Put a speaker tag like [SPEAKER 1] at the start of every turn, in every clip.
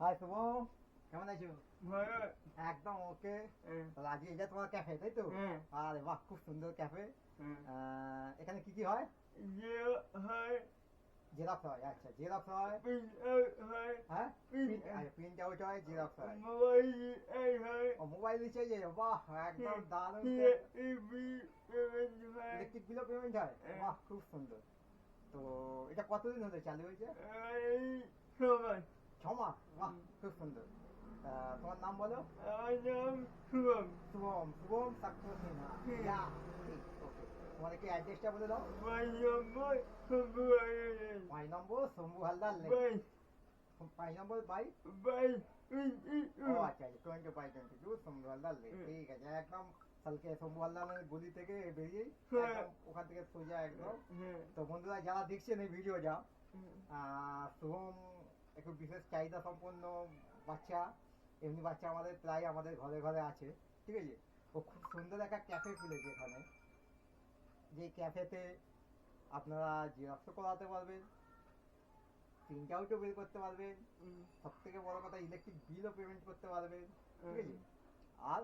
[SPEAKER 1] High শুভ, কেমন আছো?
[SPEAKER 2] ভালো।
[SPEAKER 1] একদম ওকে।
[SPEAKER 2] হ্যাঁ।
[SPEAKER 1] তাহলে আজকে এটা তোমার ক্যাফে, তাই তো?
[SPEAKER 2] হ্যাঁ।
[SPEAKER 1] আরে বাহ, খুব সুন্দর ক্যাফে।
[SPEAKER 2] হ্যাঁ।
[SPEAKER 1] এখানে কি কি হয়?
[SPEAKER 2] যে হয়
[SPEAKER 1] জেরক্স হয়, আচ্ছা জেরক্স হয়।
[SPEAKER 2] প্রিন্ট আউট হয়
[SPEAKER 1] হ্যাঁ,
[SPEAKER 2] প্রিন্ট
[SPEAKER 1] প্রিন্ট আউট হয়, জেরক্স হয়।
[SPEAKER 2] মোবাইল এই হয়
[SPEAKER 1] ও মোবাইল রিচার্জ, বাহ একদম দারুণ।
[SPEAKER 2] ইবি পেমেন্ট হয়
[SPEAKER 1] ইলেকট্রিক বিলও পেমেন্ট হয়, বাহ খুব সুন্দর। তো এটা কতদিন হতে চালু হয়েছে?
[SPEAKER 2] এই সবাই
[SPEAKER 1] 6 মাস, বাহ খুব সুন্দর। তোমার নাম বলো?
[SPEAKER 2] আমার নাম শুভম
[SPEAKER 1] শুভম, শুভম সাক্ষ্য সিনহা। ইয়া, ঠিক, ওকে। তোমার কি অ্যাড্রেসটা বলে দাও।
[SPEAKER 2] বাই নম্বর ফেব্রুয়ারি
[SPEAKER 1] 5 নম্বর শম্ভু হালদার লেন।
[SPEAKER 2] বাই
[SPEAKER 1] 5 নম্বর বাই।
[SPEAKER 2] বাই
[SPEAKER 1] ও আচ্ছা আচ্ছা, 20/22 শম্ভু হালদার লেন, ঠিক আছে। একদম কালকে শম্ভু হালদারের গলি থেকে বেরিয়েই একদম ওখান থেকে সোজা একদম। তো বন্ধুরা যারা দেখছেন এই ভিডিওটা, শুভম একটু বিশেষ চাহিদা সম্পন্ন বাচ্চা। এমনি বাচ্চা আমাদের প্রায় আমাদের ঘরে ঘরে আছে, ঠিক আছে। ও খুব সুন্দর একটা ক্যাফে খুলেছে এখানে, যে ক্যাফেতে আপনারা জেরক্সও করাতে পারবেন, প্রিন্ট আউটও বের করতে পারবেন, সব থেকে বড় কথা ইলেকট্রিক বিলও পেমেন্ট করতে পারবেন, ঠিক আছে। আর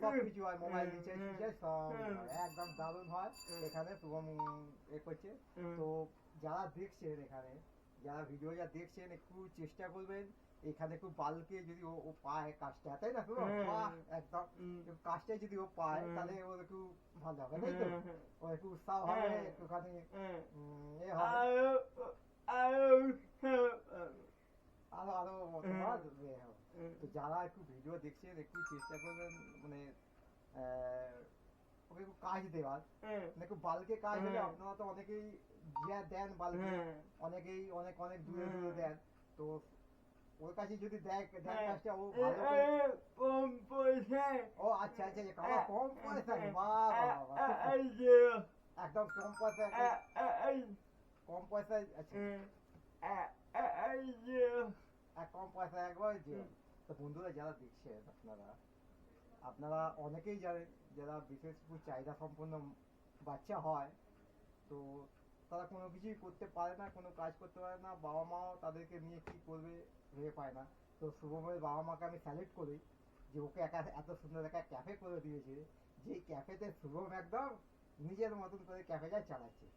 [SPEAKER 1] সব কিছু হয়, মোবাইল রিচার্জ ফিচার্জ সব হয়, একদম দারুণ হয় এখানে শুভম এ করছে। তো যারা দেখছেন এখানে, যারা ভিডিও যা দেখছেন, একটু চেষ্টা করবেন এখানে একটু বাল্কে যদি ও পায় কাজটা, তাই না শুভম? বাহ, একদম কাজটা যদি ও পায় তাহলে ও একটু ভালো হবে, তাই তো? ও একটু উৎসাহ হবে, একটুখানি এ হবে, আরো আরো তোমার এ হবে। তো যারা একটু ভিডিও দেখছেন একটু চেষ্টা করবেন, মানে ওকে একটু কাজ দেওয়ার, মানে একটু বাল্কে কাজ হলে। আপনারা তো অনেকেই দেন বাল্কে, অনেকেই অনেক অনেক দূরে দূরে দেন। তো ওর কাছে যদি দেয় কাজটা, ও ভালো করে।
[SPEAKER 2] কম পয়সায়
[SPEAKER 1] ও আচ্ছা আচ্ছা, কাকা কম পয়সায়, বাহ বাহ বাহ, একদম কম পয়সায়, কম পয়সায়, আচ্ছা কম পয়সায় একবার যে। তো বন্ধুরা যারা দেখছেন, আপনারা আপনারা অনেকেই জানেন যারা বিশেষ কিছু চাহিদা সম্পন্ন বাচ্চা হয়, তো তারা কোনো কিছুই করতে পারে না, কোনো কাজ করতে পারে না, বাবা মাও তাদেরকে নিয়ে কি করবে ভেবে পায় না। তো শুভমের বাবা মাকে আমি স্যালুট করি যে ওকে এত সুন্দর একটা ক্যাফে করে দিয়েছে, যে ক্যাফেতে শুভম একদম নিজের মতন করে ক্যাফেটা চালাচ্ছে।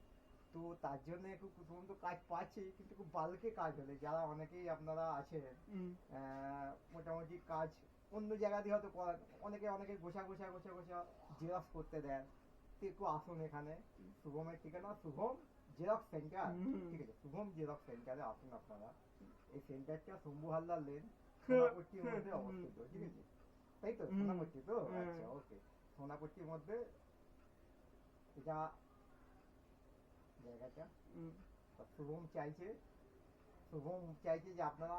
[SPEAKER 1] তো তার জন্য একটু শুভম তো কাজ পাচ্ছে, কিন্তু খুব বাল্কে কাজ হলে, যারা অনেকেই আপনারা আছেন মোটামুটি কাজ অন্য জায়গা দিয়ে হয়তো করান, অনেকে অনেকে গোছা গোছা গোছা গোছা জেরক্স করতে দেন। তো একটু আসুন এখানে, শুভমের ঠিকানা শুভম জেরক্স সেন্টার, ঠিক আছে। শুভম জেরক্স সেন্টারে আসুন আপনারা। এই সেন্টারটা শম্ভু হালদার লেন, সোনাপট্টির মধ্যে অবস্থিত, ঠিক আছে। তাই তো, সোনাপট্টি তো, আচ্ছা ওকে। সোনাপট্টির মধ্যে এটা জায়গাটা। শুভম চাইছে যে আপনারা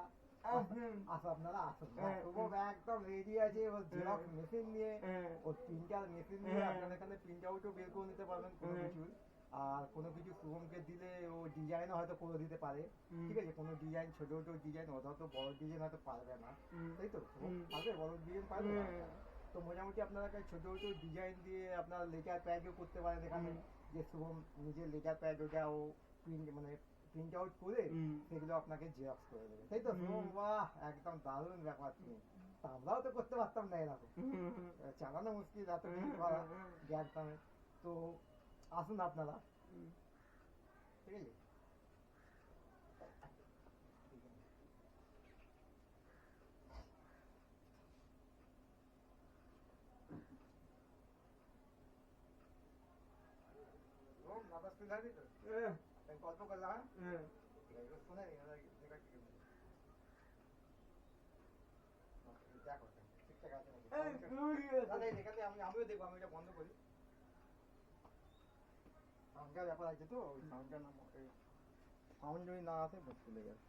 [SPEAKER 1] আপনারা আসুন। শুভম একদম রেডি আছে, ওর জেরক্স মেশিন নিয়ে, ওর প্রিন্টার মেশিন নিয়ে। আপনারা এখানে প্রিন্ট আউটও বের করে নিতে পারবেন কোনো কিছু। আর কোনো কিছু শুভমকে দিলে ও ডিজাইনও হয়তো করে দিতে পারে, ঠিক আছে। কোনো ডিজাইন, ছোট ছোট ডিজাইন, ওটা তো বড় ডিজাইন হয়তো পারবে না, তাই তো? পারবে, বড় ডিজাইন পারবে। তো মোটামুটি আপনারা ছোট ছোট ডিজাইন দিয়ে আপনার লেজার প্যাডও করতে পারেন এখানে, যে শুভম নিজের লেজার প্যাড ওটা ও মানে প্রিন্ট আউট করে সেগুলো আপনাকে জেরক্স করে দেবে, তাই তো শুভম? বাহ, একদম দারুণ ব্যাপার। তুমি, আমরাও তো করতে পারতাম না এরকম, চালানো মুশকিল, এত কিছু করা জানতাম। তো আসুন আপনারা, ঠিক আছে। নামাজ পড়ে যাবি তো? গল্প করলাম, হ্যাঁ ঠিক আছে, শুনে নি দেখো ঠিকঠাক আছে নাকি। এখানে আমিও দেখবো, আমি এটা বন্ধ করি। সাউন্ডটার ব্যাপার আছে তো, ওই সাউন্ডটা না, সাউন্ড যদি না আসে চলে যাবে।